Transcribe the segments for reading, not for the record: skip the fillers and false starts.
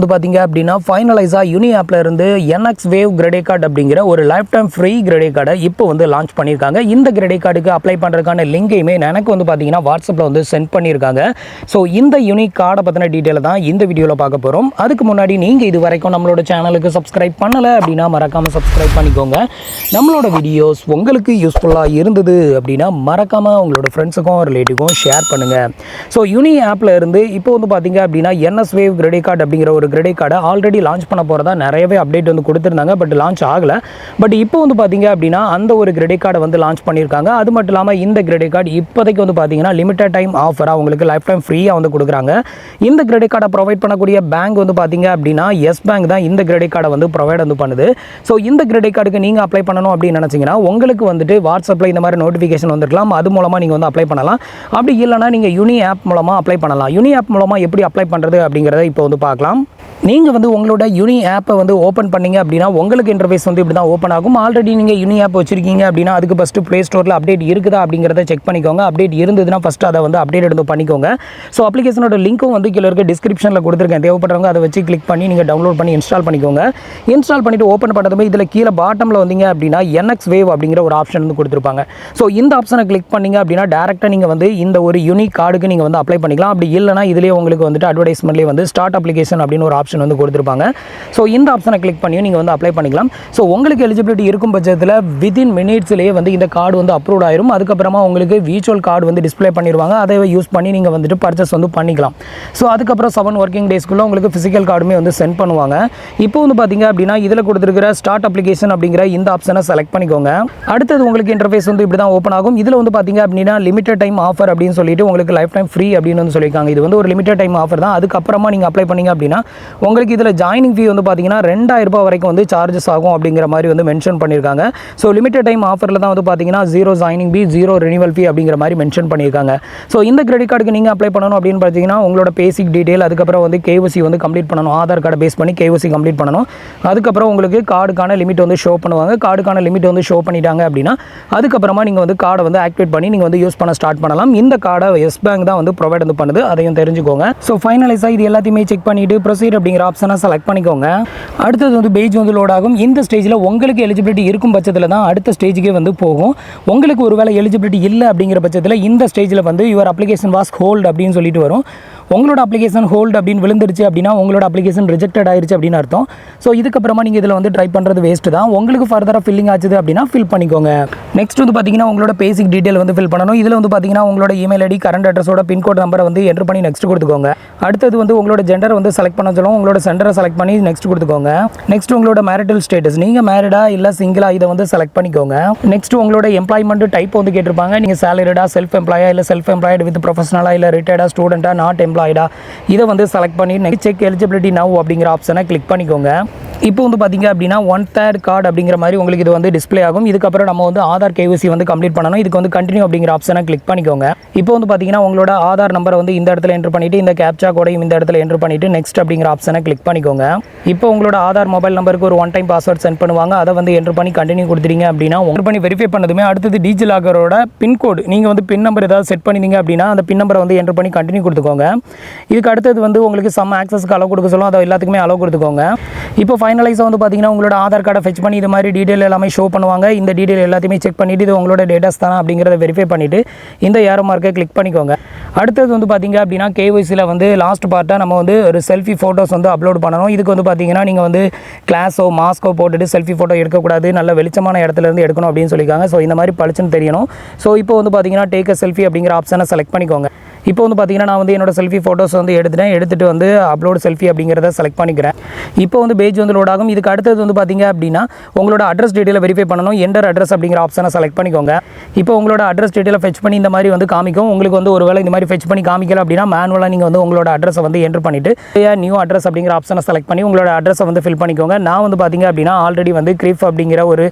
வந்து பாத்தீங்க அப்படின்னா ஃபைனலைஸா யூனி ஆப்ல இருந்து NX Wave கிரெடிட் கார்டு அப்படிங்கிற ஒரு லைஃப் டைம் ஃப்ரீ கிரெடிட் கார்டை இப்போ வந்து லான்ச் பண்ணியிருக்காங்க. இந்த கிரெடிட் கார்டுக்கு அப்ளை பண்ணுறதுக்கான லிங்கையுமே எனக்கு வந்து பார்த்தீங்கன்னா வாட்ஸ்அப்பில் வந்து சென்ட் பண்ணியிருக்காங்க. ஸோ இந்த யூனிக் கார்டை பற்றின டீட்டெயில் தான் இந்த வீடியோவில் பார்க்க போகிறோம். அதுக்கு முன்னாடி நீங்கள் இது வரைக்கும் நம்மளோட சேனலுக்கு சப்ஸ்கிரைப் பண்ணலை அப்படின்னா மறக்காமல் சப்ஸ்கிரைப் பண்ணிக்கோங்க. நம்மளோட வீடியோஸ் உங்களுக்கு யூஸ்ஃபுல்லாக இருந்தது அப்படின்னா மறக்காமல் உங்களோட ஃப்ரெண்ட்ஸுக்கும் ரிலேட்டிவ்க்கும் ஷேர் பண்ணுங்கள். ஸோ யூனி ஆப்பில் இருந்து இப்போ வந்து பார்த்தீங்க அப்படின்னா NS Wave கிரெடிட் கார்டு அப்படிங்கிற ஒரு கிரெடிட் கார்டை ஆல்ரெடி லான்ச் பண்ண போகிறதா நிறையவே அப்டேட் வந்து கொடுத்துருந்தாங்க. பட் லான்ச் ஆகலை. பட் இப்போ வந்து பார்த்தீங்க அப்படின்னா அந்த ஒரு கிரெடிட் கார்டை வந்து லான்ச் பண்ணியிருக்காங்க. அது மட்டும் இல்லாமல் இந்த கிரெடிட் கார்டு இப்போதைக்கு வந்து பார்த்தீங்கன்னா லிமிடெட் டைம் ஆஃபராக உங்களுக்கு லைஃப் டைம் ஃப்ரீயாக வந்து கொடுக்குறாங்க. இந்த கிரெடிட் கார்டை ப்ரொவைட் பண்ணக்கூடிய பேங்க் வந்து பார்த்தீங்க அப்படின்னா எஸ் பேங்க் தான் இந்த கிரெடிட் கார்டை வந்து ப்ரொவைட் வந்து பண்ணுது. ஸோ இந்த கிரெடிட் கார்டுக்கு நீங்கள் அப்ளை பண்ணணும் அப்படின்னு நினச்சிங்கன்னா உங்களுக்கு வந்துட்டு வாட்ஸ்அப்பில் இந்த மாதிரி நோட்டிஃபிகேஷன் வந்துருக்கலாம். அது மூலமாக நீங்கள் வந்து அப்ளை பண்ணலாம். அப்படி இல்லைனா நீங்கள் யூனி ஆப் மூலமாக அப்ளை பண்ணலாம். யூனி ஆப் மூலமாக எப்படி அப்ளை பண்ணுறது அப்படிங்கிறத இப்போ வந்து பார்க்கலாம். நீங்கள் வந்து உங்களோட யூனி ஆப்பை வந்து ஓப்பன் பண்ணிங்க அப்படின்னா உங்களுக்கு இன்டர்ஃபேஸ் வந்து இப்படி தான் ஓப்பன் ஆகும். ஆல்ரெடி நீங்கள் யூனி ஆப் வச்சிருக்கீங்க அப்படின்னா அதுக்கு ஃபஸ்ட்டு ப்ளே ஸ்டோரில் அப்டேட் இருக்குதா அப்படிங்கிறத செக் பண்ணிக்கோங்க. அப்டேட் இருந்ததுன்னா ஃபஸ்ட்டு அதை வந்து அப்டேட் எடுத்து பண்ணிக்கோங்க. ஸோ அப்ளிகேஷனோட லிங்க்கும் வந்து கீழே இருக்க டிஸ்கிரிப்ஷனில் கொடுத்துருக்கேன். தேவைப்படுறவங்க அதை வச்சு கிளிக் பண்ணி நீங்கள் டவுன்லோட் பண்ணி இன்ஸ்டால் பண்ணிக்கோங்க. இன்ஸ்டால் பண்ணிவிட்டு ஓப்பன் பண்ணதுமே இதில் கீழே பாட்டமில் வந்தீங்க அப்படின்னா NX Wave அப்படிங்கிற ஒரு ஆப்ஷன் வந்து கொடுத்துருப்பாங்க. ஸோ இந்த ஆப்ஷனை கிளிக் பண்ணிங்க அப்படின்னா டேரெக்டாக நீங்கள் வந்து இந்த ஒரு யூனிக் கார்டுக்கு நீங்கள் வந்து அப்ளை பண்ணிக்கலாம். அப்படி இல்லைனா இதிலே உங்களுக்கு வந்துட்டு அட்வர்டைஸ்மெண்ட்லேயே வந்து ஸ்டார்ட் அப்ளிகேஷன் அப்படின்னு ஒரு ஆப்ஷன் வந்து கொடுத்துருப்பாங்க. ஸோ இந்த ஆப்ஷனை கிளிக் பண்ணி நீங்கள் வந்து அப்ளை பண்ணிக்கலாம். ஸோ உங்களுக்கு எலிஜிபிலிட்டி இருக்கும் பட்சத்தில் வித்தின் மினிட்ஸ்லேயே வந்து இந்த கார்டு வந்து அப்ரூவ் ஆயிரும். அதுக்கப்புறமா உங்களுக்கு விர்ச்சுவல் கார்டு வந்து டிஸ்பிளே பண்ணிடுவாங்க. அதை யூஸ் பண்ணி நீங்கள் வந்துட்டு பர்ச்சேஸ் வந்து பண்ணிக்கலாம். ஸோ அதுக்கப்புறம் 7 ஒர்க்கிங் டேஸ்க்குள்ளே உங்களுக்கு ஃபிசிக்கல் கார்டுமே வந்து சென்ட் பண்ணுவாங்க. இப்போ வந்து பார்த்தீங்க அப்படின்னா இதில் கொடுத்துருக்கிற ஸ்டார்ட் அப்ளிகேஷன் அப்படிங்கிற இந்த ஆப்ஷனை செலக்ட் பண்ணிக்கோங்க. அடுத்தது உங்களுக்கு இன்டர்ஃபேஸ் வந்து இப்படி தான் ஓப்பன் ஆகும். இதில் வந்து பார்த்தீங்க அப்படின்னா லிமிடெட் டைம் ஆஃபர் அப்படின்னு சொல்லிட்டு உங்களுக்கு லைஃப் டைம் ஃப்ரீ அப்படின்னு வந்து சொல்லியிருக்காங்க. இது வந்து ஒரு லிமிடெட் டைம் ஆஃபர் தான். அதுக்கப்புறமா நீங்கள் அப்ளை பண்ணீங்க அப்படின்னா உங்களுக்கு இதில் ஜாயினிங் ஃபீ வந்து பார்த்தீங்கன்னா 2000 ரூபாய் வரைக்கும் வந்து சார்ஜஸ் ஆகும் அப்படிங்கிற மாதிரி வந்து மென்ஷன் பண்ணியிருக்காங்க. ஸோ லிமிடெட் டைம் ஆஃபரில் தான் வந்து பார்த்தீங்கன்னா 0 ஜாயினிங் ஃபீ 0 ரினிவல் ஃபீ அப்படிங்கிற மாதிரி மென்ஷன் பண்ணியிருக்காங்க. ஸோ இந்த கிரெடிட் கார்டுக்கு நீங்கள் அப்ளை பண்ணணும் அப்படின்னு பார்த்தீங்கன்னா உங்களோட பேசிக் டீட்டெயில் அதுக்கப்புறம் வந்து KYC வந்து கம்ப்ளீட் பண்ணணும். ஆதார் கார்டை பேஸ் பண்ணி KYC கம்ப்ளீட் பண்ணணும். அதுக்கப்புறம் உங்களுக்கு கார்டுக்கான லிமிட் வந்து ஷோ பண்ணுவாங்க. கார்டுக்கான லிமிட் வந்து ஷோ பண்ணிட்டாங்க அப்படின்னா அதுக்கப்புறமா நீங்கள் வந்து கார்டை வந்து ஆக்டிவேட் பண்ணி நீங்கள் வந்து யூஸ் பண்ண ஸ்டார்ட் பண்ணலாம். இந்த கார்டை எஸ் பேங்க் தான் வந்து ப்ரொவைட் வந்து பண்ணுது. அதையும் தெரிஞ்சுக்கோங்க. ஸோ ஃபைனலைஸாக இது எல்லாத்தையுமே செக் பண்ணிவிட்டு ப்ரொசீட் அப்படிங்கிற ஆப்ஷனை செலக்ட் பண்ணிக்கோங்க. அடுத்தது வந்து பேஜ் வந்து லோட் ஆகும். இந்த ஸ்டேஜில் உங்களுக்கு எலிஜிபிலிட்டி இருக்கும் பட்சத்தில் தான் அடுத்த ஸ்டேஜுக்கே வந்து போகும். உங்களுக்கு ஒருவேளை எலிஜிபிலிட்டி இல்லை அப்படிங்கிற பட்சத்தில் இந்த ஸ்டேஜில் வந்து யுவர் அப்ளிகேஷன் வாஸ் ஹோல்ட் அப்படின்னு சொல்லிட்டு வரும். உங்களோட அப்ளிகேஷன் ஹோல்டு அப்படின்னு விழுந்துருச்சு அப்படின்னா உங்களோட அப்ளிகேஷன் ரிஜெக்டட் ஆயிருச்சு அப்படின்னு அர்த்தம். ஸோ இதுக்கப்புறமா நீங்கள் இதில் வந்து ட்ரை பண்ணுறது வேஸ்ட்டு தான். உங்களுக்கு ஃபர்தராக ஃபில்லிங் ஆச்சுது அப்படின்னா ஃபில் பண்ணிக்கோங்க. நெக்ஸ்ட் வந்து பார்த்தீங்கன்னா உங்களோட பேசிக் டீட்டெயில் வந்து ஃபில் பண்ணணும். இதில் வந்து பார்த்தீங்கன்னா உங்களோட இமெயில் ஐடி கரண்ட் அட்ரஸோட பின்கோட் நம்பரை வந்து என்ட்ரு பண்ணி நெக்ஸ்ட் கொடுத்துக்கோங்க. அடுத்தது வந்து உங்களோட ஜெண்டர் வந்து செலக்ட் பண்ண சொல்லுவோம். உங்களோட சென்டரை செலக்ட் பண்ணி நெக்ஸ்ட் கொடுத்துக்கோங்க. நெக்ஸ்ட் உங்களோட மேரிட்டல் ஸ்டேட்டஸ், நீங்கள் மேரிடா இல்லை சிங்கிளா, இதை வந்து செலக்ட் பண்ணிக்கோங்க. நெக்ஸ்ட் உங்களோட எம்ப்ளாய்மெண்ட் டைப் வந்து கேட்டிருப்பாங்க. நீங்கள் சேலரிடா, செல்ஃப் எம்ப்ளாயா இல்லை செல்ஃப் எம்ப்ளாய்டு வித் ப்ரொஃபஷனலா இல்லை ரிட்டையர்டா, ஸ்டூடெண்ட்டா, நாட் எம்ப்ளாய்டா, இதை வந்து செலக்ட் பண்ணி நெக்ஸ்ட் செக் எலிஜிபிலிட்டி நவ் அப்படிங்கிற ஆப்ஷனை கிளிக் பண்ணிக்கோங்க. இப்போ வந்து பார்த்தீங்க அப்படின்னா 1/3 கார்டு அப்படிங்கிற மாதிரி உங்களுக்கு இது வந்து டிஸ்பிளே ஆகும். இதுக்கப்புறம் நம்ம வந்து ஆதார் KYC வந்து கம்ப்ளீட் பண்ணணும். இதுக்கு வந்து கண்டினியூ அப்படிங்கிற ஆப்ஷனை கிளிக் பண்ணிக்கோங்க. இப்போ வந்து பார்த்தீங்கன்னா உங்களோட ஆதார் நம்பரை வந்து இந்த இடத்துல என்ட்ரு பண்ணிவிட்டு இந்த கேப்சா கோடையும் இந்த இடத்துல என்ட்ரு பண்ணிவிட்டு நெக்ஸ்ட் அப்படிங்கிற ஆப்ஷனை கிளிக் பண்ணிக்கோங்க. இப்போ உங்களோட ஆதார் மொபைல் நம்பருக்கு ஒரு 1 டைம் பாஸ்வேர்ட் சென்ட் பண்ணுவாங்க. அதை வந்து என்ட்ரு பண்ணி கண்டினியூ கொடுத்துட்டீங்க அப்படின்னா என்ட்ரு பண்ணி வெரிஃபை பண்ணதுமே அடுத்தது டிஜிலாக்கரோட பின்கோடு, நீங்கள் வந்து பின் நம்பர் ஏதாவது செட் பண்ணிங்க அப்படின்னா அந்த பின் நம்பரை வந்து என்ட்ரு பண்ணி கண்டினியூ கொடுத்துக்கோங்க. இதுக்கு அடுத்தது வந்து உங்களுக்கு சம் ஆக்சஸ்க்கு அலோவ் கொடுக்க சொல்லும். அதை எல்லாத்துக்குமே அலோவ் கொடுத்துக்கோங்க. இப்போ ஃபைனலைஸாக வந்து பார்த்தீங்கன்னா உங்களோட ஆதார் கார்டை ஃபெச் பண்ணி இது மாதிரி டீட்டெயில் எல்லாமே ஷோ பண்ணுவாங்க. இந்த டீட்டெயில் எல்லாத்தையுமே செக் பண்ணிவிட்டு இது உங்களோட டேட்டாஸ் தானே அப்படிங்கிறத வெரிஃபை பண்ணிவிட்டு இந்த ஏரோ மார்க்கை கிளிக் பண்ணிக்கோங்க. அடுத்தது வந்து பார்த்தீங்க அப்படின்னா KYCயில் வந்து லாஸ்ட் பார்ட்டாக நம்ம வந்து ஒரு செல்ஃபி ஃபோட்டோஸ் வந்து அப்லோட் பண்ணணும். இதுக்கு வந்து பார்த்தீங்கன்னா நீங்கள் வந்து கிளாஸோ மாஸ்கோ போட்டுட்டு செல்ஃபி ஃபோட்டோ எடுக்கக்கூடாது, நல்ல வெளிச்சமான இடத்துலேருந்து எடுக்கணும் அப்படின்னு சொல்லியிருக்காங்க. ஸோ இந்த மாதிரி பளிச்சுன்னு தெரியணும். ஸோ இப்போ வந்து பார்த்தீங்கன்னா டேக் அ செல்ஃபி அப்படிங்கிற ஆப்ஷனை செலக்ட் பண்ணிக்கோங்க. இப்போ வந்து பார்த்தீங்கன்னா நான் வந்து என்னோட செல்ஃபி ஃபோட்டோஸ் வந்து எடுத்துகிட்டு வந்து அப்லோட் செல்ஃபி அப்படிங்கிறத செலக்ட் பண்ணிக்கிறேன். இப்போ வந்து பேஜ் வந்து லோட் ஆகும். இதுக்கு அடுத்தது வந்து பார்த்தீங்க அப்படின்னா உங்களோட அட்ரஸ் டீட்டெயிலை வெரிஃபை பண்ணணும். என்டர் அட்ரஸ் அப்படிங்கிற ஆப்ஷனை செலக்ட் பண்ணிக்கோங்க. இப்போ உங்களோட அட்ரஸ் டீட்டெயிலை ஃபெச் பண்ணி இந்த மாதிரி வந்து காமிக்கும். உங்களுக்கு வந்து ஒரு வேளை இந்த மாதிரி ஃபெச் பண்ணி காமிக்கல அப்படின்னா மேனுவலாக நீங்கள் வந்து உங்களோட அட்ரஸை வந்து என்ட்ரு பண்ணிவிட்டு நியூ அட்ரஸ் அப்படிங்கிற ஆப்ஷனை செலக்ட் பண்ணி உங்களோட அட்ரஸை வந்து ஃபில் பண்ணிக்கோங்க. நான் வந்து பார்த்தீங்க அப்படின்னா ஆல்ரெடி வந்து கிரிஃப் அப்படிங்கிற ஒரு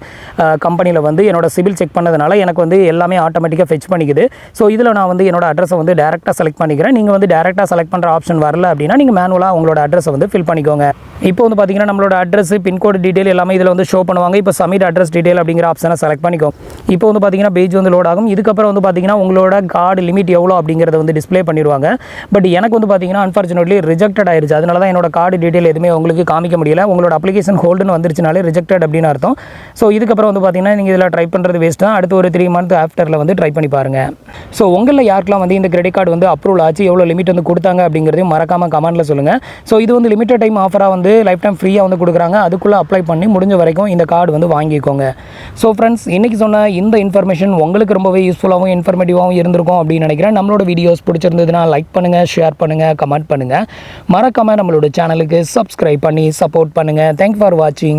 கம்பெனியில் வந்து என்னோட சிபில் செக் பண்ணதுனால எனக்கு வந்து எல்லாமே ஆட்டோமேட்டிக்காக ஃபெச் பண்ணிக்குது. ஸோ இதில் நான் வந்து என்னோட அட்ரஸை வந்து டேரக்ட் டேரெக்டாக செலக்ட் பண்ணிக்கிறேன். நீங்கள் வந்து டேரெக்டாக செலக்ட் பண்ணுற ஆப்ஷன் வரல அப்படின்னா நீங்கள் மேனுவலாக உங்களோட அட்ரஸை வந்து ஃபில் பண்ணிக்கோங்க. இப்போ வந்து பார்த்தீங்கன்னா நம்மளோட அட்ரஸ், பின்கோடு டீட்டெயில் எல்லாமே இதில் வந்து ஷோ பண்ணுவாங்க. இப்போ சப்மிட் அட்ரஸ் டீட்டெயில் அப்படிங்கிற ஆப்ஷனை செலக்ட் பண்ணிக்கோங்க. இப்போ வந்து பார்த்தீங்கன்னா பேஜ் வந்து லோட் ஆகும். இதுக்கப்புறம் வந்து பார்த்தீங்கன்னா உங்களோட கார்டு லிமிட் எவ்வளோ அப்படிங்கிறத வந்து டிஸ்ப்ளே பண்ணிடுவாங்க. பட் எனக்கு வந்து பார்த்தீங்கன்னா அன்ஃபார்ச்சுனேட்லி ரிஜெக்டட் ஆயிருச்சு. அதனால தான் என்னோட கார்டு டீட்டெயில் எதுவுமே உங்களுக்கு காமிக்க முடியல. உங்களோட அப்ளிகேஷன் ஹோல்டுன்னு வந்துருச்சுனாலே ரிஜெக்டட் அப்படின்னு அர்த்தம். ஸோ இதுக்கப்புறம் வந்து பார்த்தீங்கன்னா நீங்கள் இதில் ட்ரை பண்ணுறது வேஸ்ட் தான். அடுத்து ஒரு 3 மந்த் ஆஃப்டரில் வந்து ட்ரை பண்ணி பாருங்கள். ஸோ உங்களில் யாருக்கெல்லாம் வந்து இந்த கிரெடிட் கார்டு வந்து அப்ரூவல் ஆச்சு, எவ்வளோ லிமிட் வந்து கொடுத்தாங்க அப்படிங்கிறதையும் மறக்காமல் கமெண்ட்டில் சொல்லுங்கள். ஸோ இது வந்து லிமிட்டட் டைம் ஆஃபராக வந்து லைஃப் டைம் ஃப்ரீயாக வந்து கொடுக்குறாங்க. அதுக்குள்ளே அப்ளை பண்ணி முடிஞ்ச வரைக்கும் இந்த கார்டு வந்து வாங்கிக்கோங்க. ஸோ ஃப்ரெண்ட்ஸ், இன்றைக்கி சொன்ன இந்த இன்ஃபர்மேஷன் உங்களுக்கு ரொம்பவே யூஸ்ஃபுல்லாகவும் இன்ஃபர்மேட்டிவாகவும் இருந்திருக்கும் அப்படின்னு நினைக்கிறேன். நம்மளோட வீடியோஸ் பிடிச்சிருந்ததுன்னா லைக் பண்ணுங்கள், ஷேர் பண்ணுங்கள், கமெண்ட் பண்ணுங்கள். மறக்காமல் நம்மளோட சேனலுக்கு சப்ஸ்கிரைப் பண்ணி சப்போர்ட் பண்ணுங்கள். தேங்க்ஸ் ஃபார் வாட்சிங்.